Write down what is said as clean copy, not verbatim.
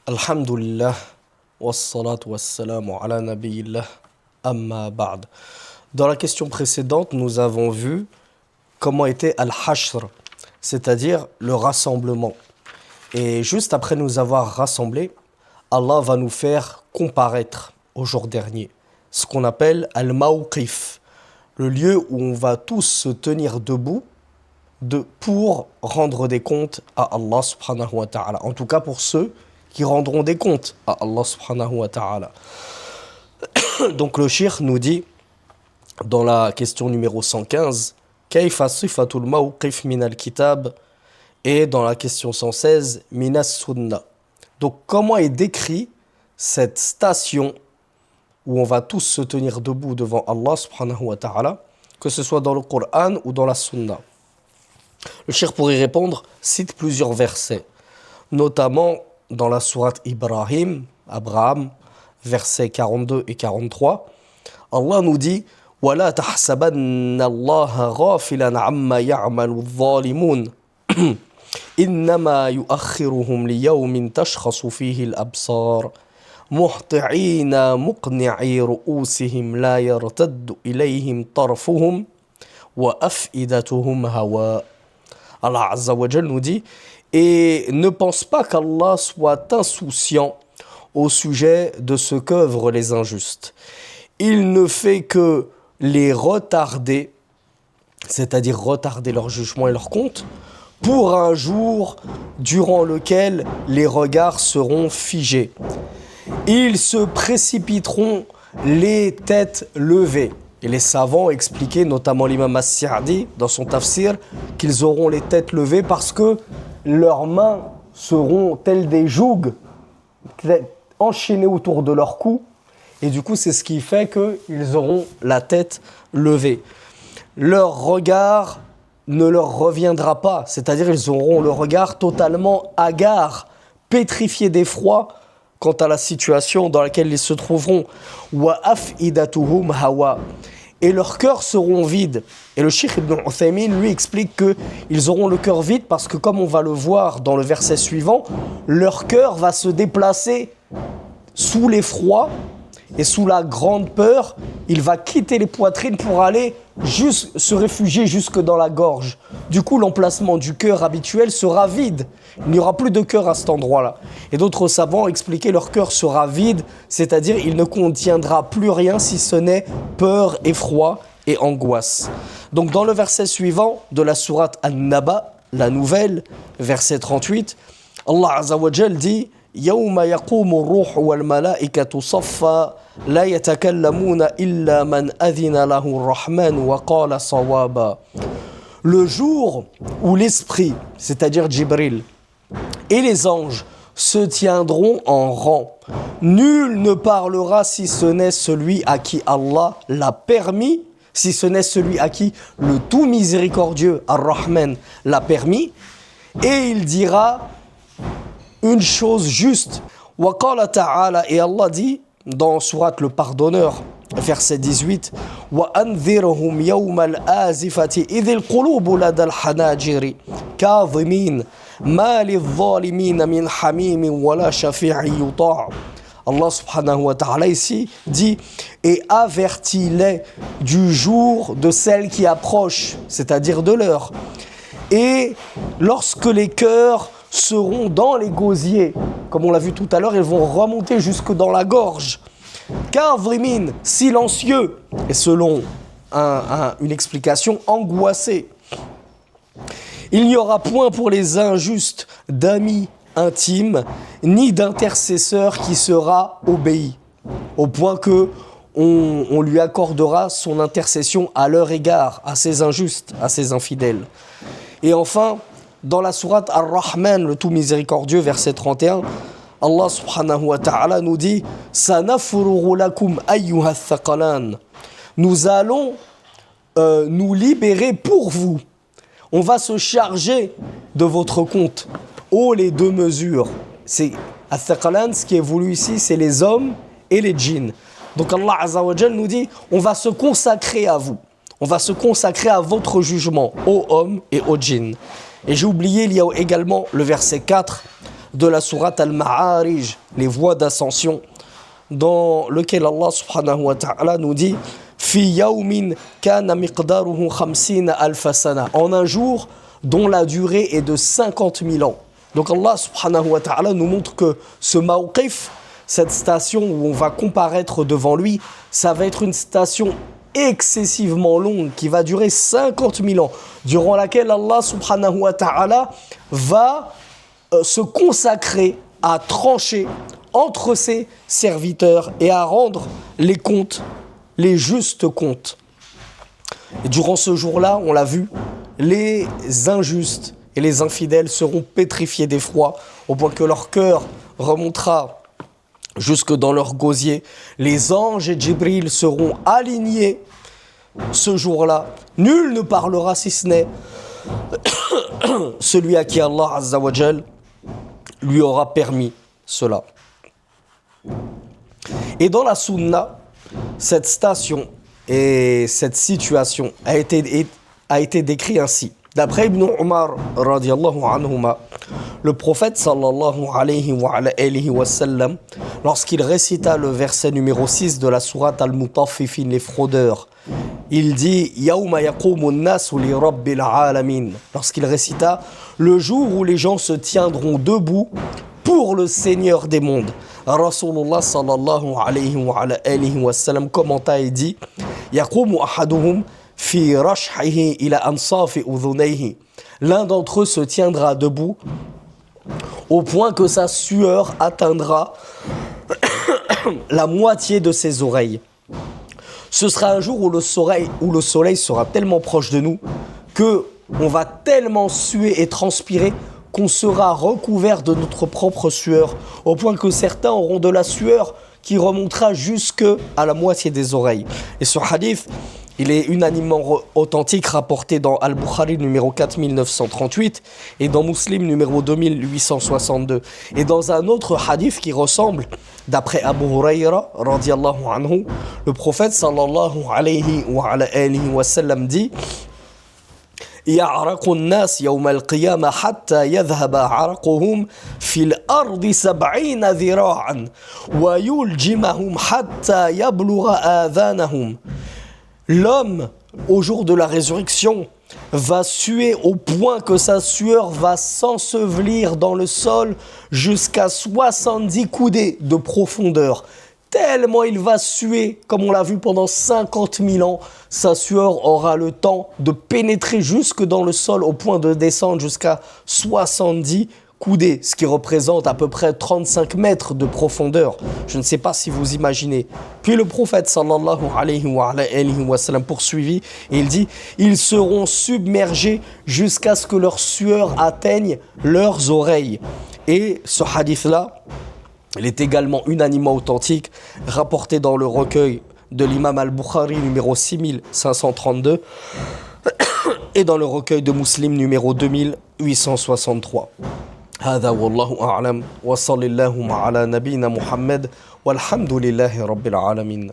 Alhamdulillah, wassalatu wassalamu ala nabiyillah, amma ba'd. Dans la question précédente, nous avons vu comment était al-hashr, c'est-à-dire le rassemblement. Et juste après nous avoir rassemblés, Allah va nous faire comparaître au jour dernier, ce qu'on appelle al-mawqif, le lieu où on va tous se tenir debout pour rendre des comptes à Allah subhanahu wa ta'ala. En tout cas pour ceux qui rendront des comptes à Allah subhanahu wa ta'ala. Donc le cheikh nous dit dans la question numéro 115 Kayfa sifatul mawqif min al-kitab, et dans la question 116 min as-sunnah. Donc comment est décrit cette station où on va tous se tenir debout devant Allah subhanahu wa ta'ala, que ce soit dans le Coran ou dans la Sunna. Le cheikh, pour y répondre, cite plusieurs versets, notamment dans la sourate Ibrahim, Abraham, versets 42 et 43. Allah nous dit وَلَا تَحْسَبَنَّ اللَّهَ غَافِلًا عَمَّا يَعْمَلُ الظَّالِمُونَ إِنَّمَا يُؤَخِّرُهُمْ لِيَوْمٍ تَشْخَصُ فِيهِ الْأَبْصَارُ مُهْطِعِينَ مُقْنِعِي رُؤُوسِهِمْ لَا يَرْتَدُّ إِلَيْهِمْ طَرْفُهُمْ وَأَفْئِدَتُهُمْ هَوَاءٌ. Allah Azza wa Jal nous dit, et ne pense pas qu'Allah soit insouciant au sujet de ce qu'œuvrent les injustes. Il ne fait que les retarder, c'est-à-dire retarder leur jugement et leur compte, pour un jour durant lequel les regards seront figés. Ils se précipiteront les têtes levées. Et les savants expliquaient, notamment l'imam As-Sa'di dans son tafsir, qu'ils auront les têtes levées parce que leurs mains seront telles des jougs enchaînées autour de leur cou. Et du coup, c'est ce qui fait qu'ils auront la tête levée. Leur regard ne leur reviendra pas, c'est-à-dire ils auront le regard totalement hagard, pétrifié d'effroi quant à la situation dans laquelle ils se trouveront. Wa af'idatuhum hawa. Et leurs cœurs seront vides. Et le Cheikh Ibn Uthaymin lui explique qu'ils auront le cœur vide parce que, comme on va le voir dans le verset suivant, leur cœur va se déplacer sous l'effroi et sous la grande peur. Il va quitter les poitrines pour aller se réfugier jusque dans la gorge. Du coup, l'emplacement du cœur habituel sera vide. Il n'y aura plus de cœur à cet endroit-là. Et d'autres savants expliquaient leur cœur sera vide, c'est-à-dire il ne contiendra plus rien si ce n'est peur, effroi et angoisse. Donc dans le verset suivant de la sourate An-Naba, la nouvelle, verset 38, Allah Azza wa Jal dit يوم يقوم الروح والملائكة صفا لا يتكلمون إلا من أذن له الرحمن وقال صوابا. Le jour où l'esprit, c'est-à-dire Jibril, et les anges se tiendront en rang, nul ne parlera si ce n'est celui à qui Allah l'a permis, si ce n'est celui à qui le tout miséricordieux, Ar-Rahman, l'a permis, et il dira une chose juste. Wa qala ta'ala, et Allah dit dans sourate le pardonneur, verset 18, wa anzirhum yawmal azifati idhil qulubu ladal hanajiri kadhimin ma lidh-dhalimin min hamimin wala shafi'in yuta'. Allah subhanahu wa ta'ala ici dit et avertis-les du jour de celle qui approche, c'est-à-dire de l'heure. Et lorsque les cœurs seront dans les gosiers, comme on l'a vu tout à l'heure, ils vont remonter jusque dans la gorge. Kadhimin, silencieux, et selon une explication, angoissé. Il n'y aura point pour les injustes d'amis intimes, ni d'intercesseur qui sera obéi, au point que on lui accordera son intercession à leur égard, à ces injustes, à ces infidèles. Et enfin, dans la sourate Ar-Rahman, le tout miséricordieux, verset 31, Allah subhanahu wa ta'ala nous dit Sanafurughu lakum ayyuha thaqalan. Nous allons nous libérer pour vous. On va se charger de votre compte. Oh, les deux mesures. C'est Ath-Thaqalan, ce qui est voulu ici, c'est les hommes et les djinns. Donc Allah Azza wa Jal nous dit on va se consacrer à vous. On va se consacrer à votre jugement, aux hommes et aux djinns. Et j'ai oublié, il y a également le verset 4 de la sourate Al-Ma'arij, les voies d'ascension, dans lequel Allah subhanahu wa ta'ala nous dit Fi yawmin kana miqdaruhu 50 alf sana, en un jour dont la durée est de 50 000 ans. Donc Allah subhanahu wa ta'ala nous montre que ce mawqif, cette station où on va comparaître devant lui, ça va être une station excessivement longue qui va durer 50 000 ans, durant laquelle Allah subhanahu wa ta'ala va se consacrer à trancher entre ses serviteurs et à rendre les comptes, les justes comptes. Et durant ce jour-là, on l'a vu, les injustes et les infidèles seront pétrifiés d'effroi au point que leur cœur remontera jusque dans leur gosier. Les anges et Djibril seront alignés ce jour-là. Nul ne parlera si ce n'est celui à qui Allah Azza wa Jal lui aura permis cela. Et dans la sunna, cette station et cette situation a été décrite ainsi. D'après Ibn Umar radiallahu anhuma, le prophète sallallahu alayhi wa sallam, lorsqu'il récita le verset numéro 6 de la sourate Al-Mutaffifin, les fraudeurs, il dit Yawma yaqumu an-nasu li rabbil alamin. Lorsqu'il récita le jour où les gens se tiendront debout pour le Seigneur des mondes. Rasulullah sallallahu alayhi wa sallam commenta et dit Yaqumu ahaduhum fi rashhihi ila ansafi udhunayhi. L'un d'entre eux se tiendra debout au point que sa sueur atteindra la moitié de ses oreilles. Ce sera un jour où le soleil sera tellement proche de nous que on va tellement suer et transpirer qu'on sera recouvert de notre propre sueur, au point que certains auront de la sueur qui remontera jusque à la moitié des oreilles. Et ce hadith, il est unanimement authentique, rapporté dans Al-Bukhari numéro 4938 et dans Muslim numéro 2862. Et dans un autre hadith qui ressemble, d'après Abu Huraira radiyallahu anhu, le prophète sallallahu alayhi wa sallam dit يعرق الناس يوم القيامة حتى يذهب عرقهم في الأرض 70 ذراعا ويلجمهم حتى يبلغ آذانهم. L'homme, au jour de la résurrection, va suer au point que sa sueur va s'ensevelir dans le sol jusqu'à 70 coudées de profondeur. Tellement il va suer, comme on l'a vu pendant 50 000 ans, sa sueur aura le temps de pénétrer jusque dans le sol au point de descendre jusqu'à 70 coudées, ce qui représente à peu près 35 mètres de profondeur. Je ne sais pas si vous imaginez. Puis le prophète sallallahu alayhi wa sallam poursuivit et il dit « Ils seront submergés jusqu'à ce que leur sueur atteigne leurs oreilles. » Et ce hadith-là, il est également unanimement authentique, rapporté dans le recueil de l'imam al-Bukhari numéro 6532 et dans le recueil de Muslim numéro 2863. هذا والله أعلم وصلى اللهم على نبينا محمد والحمد لله رب العالمين.